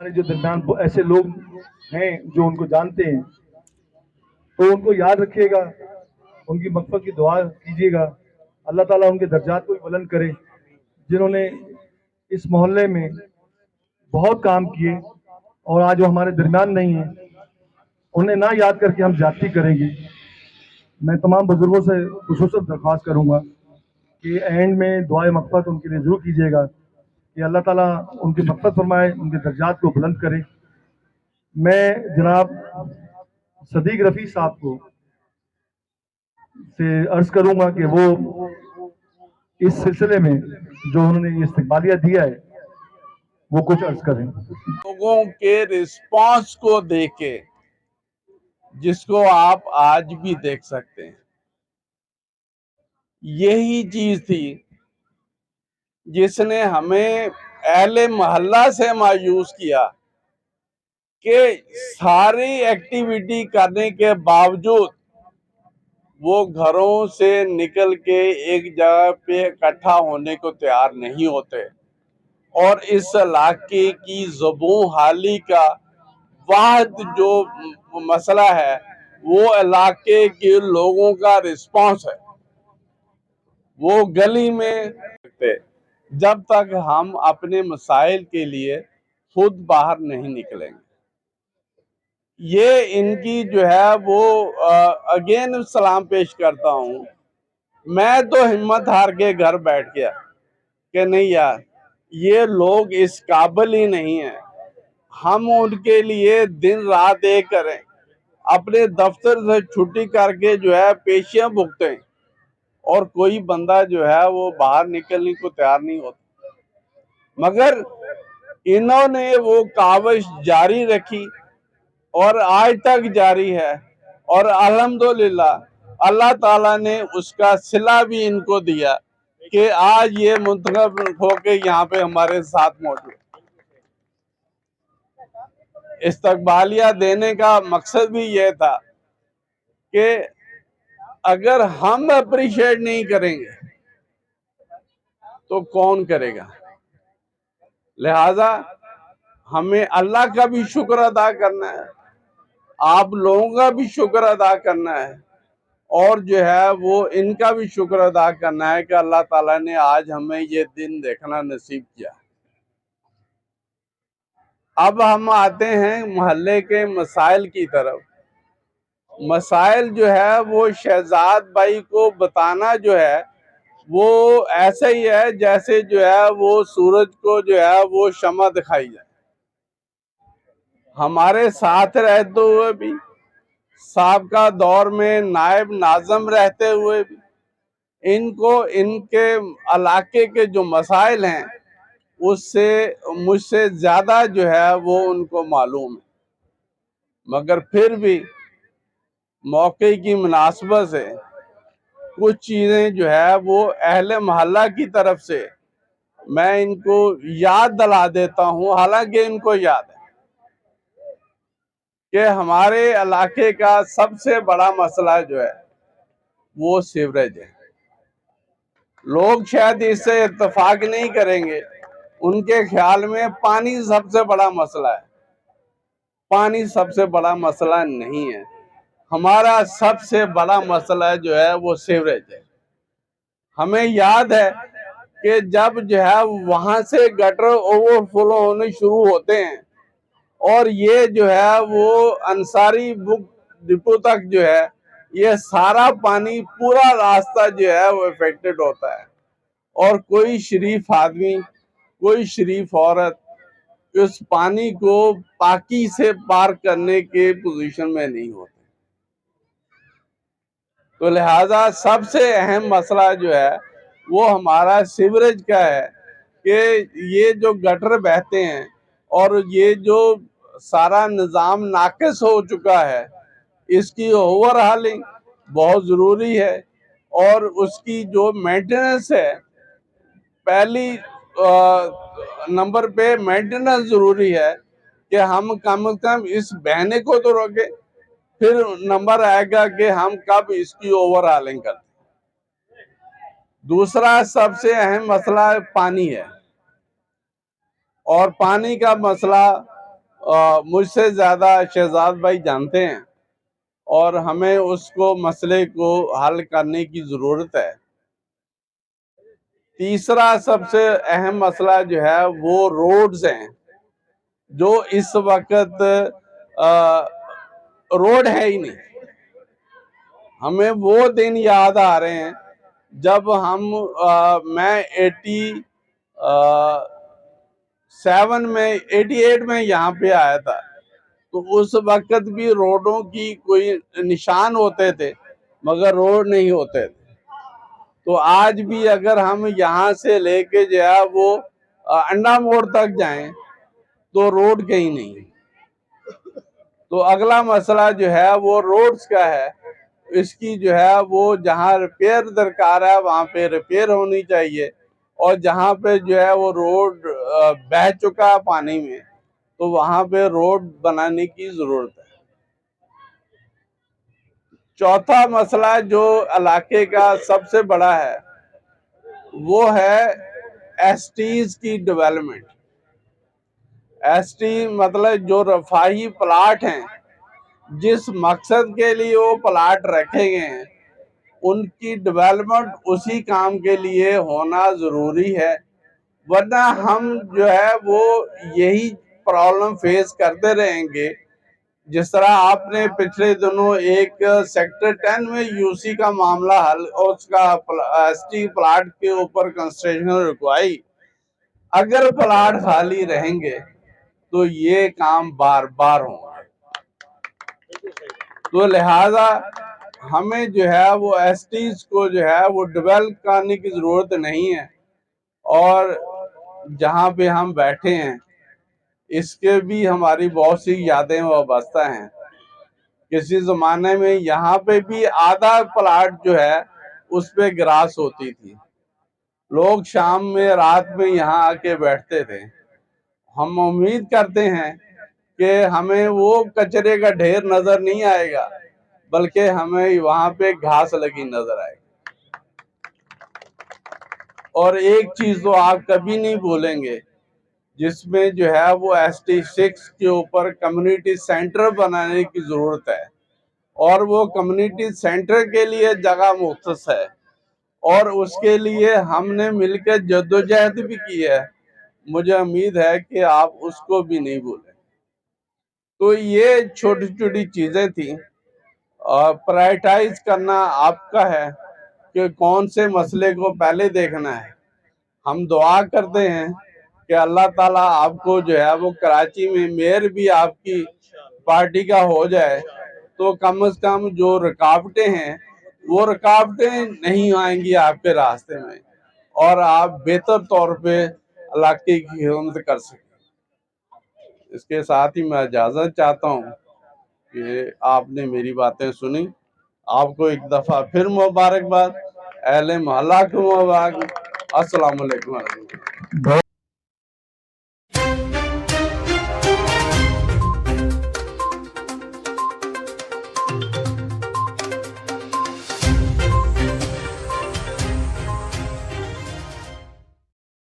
हमारे जो दरमियान ऐसे लोग हैं जो उनको जानते हैं, तो उनको याद रखिएगा, उनकी मग़फ़िरत की दुआ कीजिएगा। अल्लाह ताला उनके दर्जात को भी बुलंद करे, जिन्होंने इस मोहल्ले में बहुत काम किए और आज वो हमारे दरमियान नहीं है। उन्हें ना याद करके हम ज्यादती करेंगे। मैं तमाम बुजुर्गों से खुसूसन दरख्वास्त करूँगा कि एंड में दुआए मग़फ़िरत उनके लिए ज़रूर कीजिएगा कि अल्लाह ताला उनकी मग़फ़िरत फरमाए, उनके दर्जात को बुलंद करे। मैं जनाब सदीक रफ़ी साहब को से अर्ज़ करूँगा कि वो इस सिलसिले में जो उन्होंने ये इस्तक़बालिया दिया है वो कुछ अर्ज़ करें। लोगों के रिस्पांस को देके, जिसको आप आज भी देख सकते हैं, यही चीज थी जिसने हमें अहले मोहल्ला से मायूस किया कि सारी एक्टिविटी करने के बावजूद वो घरों से निकल के एक जगह पे इकट्ठा होने को तैयार नहीं होते और इस इलाके की ज़ुबान हाली का वाहिद जो मसला है वो इलाके के लोगों का रिस्पांस है। वो गली में जब तक हम अपने मसाइल के लिए खुद बाहर नहीं निकलेंगे, ये इनकी जो है वो अगेन सलाम पेश करता हूँ। मैं तो हिम्मत हार के घर बैठ गया कि नहीं यार, ये लोग इस काबिल ही नहीं है। हम उनके लिए दिन रात एक करें, अपने दफ्तर से छुट्टी करके जो है पेशियां भुगतें और कोई बंदा जो है वो बाहर निकलने को तैयार नहीं होता। मगर इन्होंने वो काविश जारी रखी और आज तक जारी है और अल्हम्दुलिल्लाह अल्लाह ताला ने उसका सिला भी इनको दिया कि आज ये मुंतखब होके यहाँ पे हमारे साथ मौजूद। इस्तकबालिया देने का मकसद भी यह था कि अगर हम अप्रिशिएट नहीं करेंगे तो कौन करेगा। लिहाजा हमें अल्लाह का भी शुक्र अदा करना है, आप लोगों का भी शुक्र अदा करना है और जो है वो इनका भी शुक्र अदा करना है कि अल्लाह ताला ने आज हमें ये दिन देखना नसीब किया। अब हम आते हैं मोहल्ले के मसाइल की तरफ। मसाइल जो है वो शहजाद भाई को बताना जो है वो ऐसा ही है जैसे जो है वो सूरज को जो है वो शमा दिखाई जाए। हमारे साथ रहते हुए भी, साबका दौर में नायब नाज़म रहते हुए भी, इनको इनके इलाके के जो मसाइल हैं उससे मुझसे ज़्यादा जो है वो उनको मालूम है। मगर फिर भी मौके की मुनासबत से कुछ चीज़ें जो है वो अहले मोहल्ला की तरफ से मैं इनको याद दिला देता हूँ। हालांकि इनको याद है कि हमारे इलाके का सबसे बड़ा मसला जो है वो सीवरेज है। लोग शायद इससे इत्तेफाक नहीं करेंगे, उनके ख्याल में पानी सबसे बड़ा मसला है। पानी सबसे बड़ा मसला नहीं है, हमारा सबसे बड़ा मसला जो है वो सीवरेज है। हमें याद है कि जब जो है वहां से गटर ओवरफ्लो होने शुरू होते हैं और ये जो है वो अंसारी बुक डिपो तक जो है ये सारा पानी पूरा रास्ता जो है वो इफेक्टेड होता है और कोई शरीफ आदमी, कोई शरीफ औरत उस पानी को पाकी से पार करने के पोजीशन में नहीं होते। तो लिहाजा सबसे अहम मसला जो है वो हमारा सीवरेज का है कि ये जो गटर बहते हैं और ये जो सारा निज़ाम नाकिस हो चुका है, इसकी ओवरहालिंग बहुत ज़रूरी है और उसकी जो मेंटेनेंस है, पहली नंबर पे मेंटेनेंस ज़रूरी है कि हम कम से कम इस बहने को तो रोके, फिर नंबर आएगा कि हम कब इसकी ओवरहालिंग करते। दूसरा सबसे अहम मसला पानी है और पानी का मसला मुझसे ज़्यादा शहजाद भाई जानते हैं और हमें उसको मसले को हल करने की ज़रूरत है। तीसरा सबसे अहम मसला जो है वो रोड्स हैं, जो इस वक्त रोड है ही नहीं। हमें वो दिन याद आ रहे हैं जब मैं 88 में यहाँ पे आया था, तो उस वक्त भी रोडों की कोई निशान होते थे मगर रोड नहीं होते थे। तो आज भी अगर हम यहाँ से लेके जो है वो अंडा मोड़ तक जाएं तो रोड कहीं नहीं। तो अगला मसला जो है वो रोड्स का है। इसकी जो है वो जहाँ रिपेयर दरकार है वहाँ पे रिपेयर होनी चाहिए, और जहाँ पे जो है वो रोड बह चुका है पानी में तो वहाँ पे रोड बनाने की जरूरत है। चौथा मसला जो इलाके का सबसे बड़ा है वो है एसटीज की डेवलपमेंट। एसटी मतलब जो रफाही प्लाट हैं, जिस मकसद के लिए वो प्लाट रखे गए हैं उनकी डेवलपमेंट उसी काम के लिए होना जरूरी है, वरना हम जो है वो यही प्रॉब्लम फेस करते रहेंगे। जिस तरह आपने पिछले दिनों एक सेक्टर 10 में यूसी का मामला हल और उसका एसटी प्लाट के ऊपर कंस्ट्रक्शन रुकवाई, अगर प्लाट खाली रहेंगे तो ये काम बार बार होंगे। तो लिहाजा हमें जो है वो एसटीज को जो है वो डेवलप करने की जरूरत नहीं है। और जहाँ पे हम बैठे हैं इसके भी हमारी बहुत सी यादें वाबस्ता हैं। किसी जमाने में यहाँ पे भी आधा प्लाट जो है उस पे ग्रास होती थी, लोग शाम में रात में यहाँ आके बैठते थे। हम उम्मीद करते हैं कि हमें वो कचरे का ढेर नजर नहीं आएगा, बल्कि हमें वहां पे घास लगी नजर आएगी। और एक चीज तो आप कभी नहीं भूलेंगे, जिसमें जो है वो ST6 के ऊपर कम्युनिटी सेंटर बनाने की जरूरत है, और वो कम्युनिटी सेंटर के लिए जगह मुख्तस है और उसके लिए हमने मिलकर जद्दोजहद भी की है। मुझे उम्मीद है कि आप उसको भी नहीं भूलें। तो ये छोटी छोटी चीजें थी, और प्रायोरिटाइज करना आपका है कि कौन से मसले को पहले देखना है। हम दुआ करते हैं कि अल्लाह ताला आपको जो है वो कराची में मेयर भी आपकी पार्टी का हो जाए, तो कम से कम जो रुकावटें हैं वो रुकावटें नहीं आएंगी आपके रास्ते में, और आप बेहतर तौर पे इलाके की खिदमत कर सकें। इसके साथ ही मैं इजाज़त चाहता हूँ कि आपने मेरी बातें सुनी। आपको एक दफ़ा फिर मुबारकबाद, अहले मोहल्ला को मुबारक। अस्सलाम वालेकुम।